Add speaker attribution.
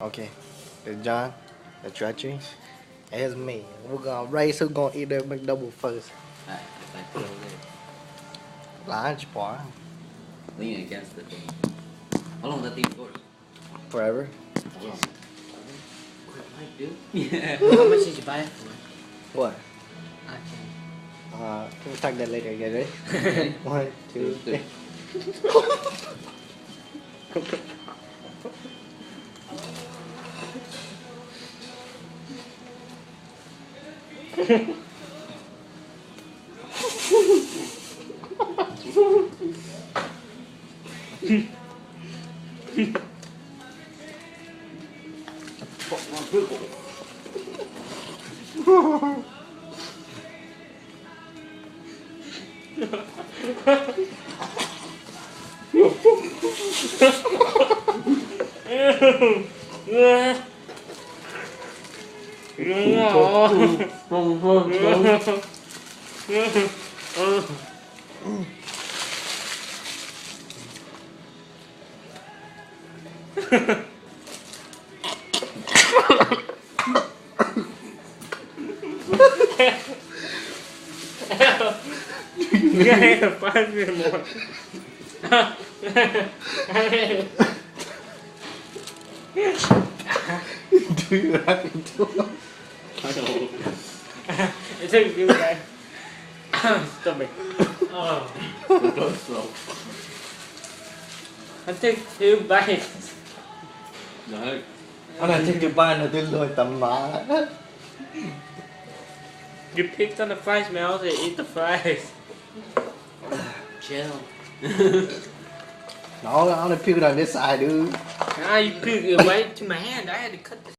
Speaker 1: Okay, it's John, the judging. It's me. We're gonna race who's gonna eat that McDouble first.
Speaker 2: Alright, if I throw it,
Speaker 1: Lunch, boy.
Speaker 2: lean against the thing. How long that thing goes?
Speaker 1: Forever.
Speaker 2: Yes. Quick mic, dude. Yeah.
Speaker 3: How much did you buy it for?
Speaker 1: What?
Speaker 3: Okay.
Speaker 1: We'll talk that later. You ready? 1, 2, 3.
Speaker 2: Fuck my pickle.
Speaker 3: You gotta find me more.
Speaker 1: Do you have to do it?
Speaker 2: I know.
Speaker 3: It took you guys. Stop it. Oh.
Speaker 2: Go slow.
Speaker 3: I took 2 bites.
Speaker 2: No.
Speaker 1: Anh là trên cái bàn là tôi lôi tầm má.
Speaker 3: You picked on the fries, man. I also eat the fries.
Speaker 2: Chill.
Speaker 1: No, I only picked it on this side, dude.
Speaker 3: Ah, you picked it right to my hand. I had to cut the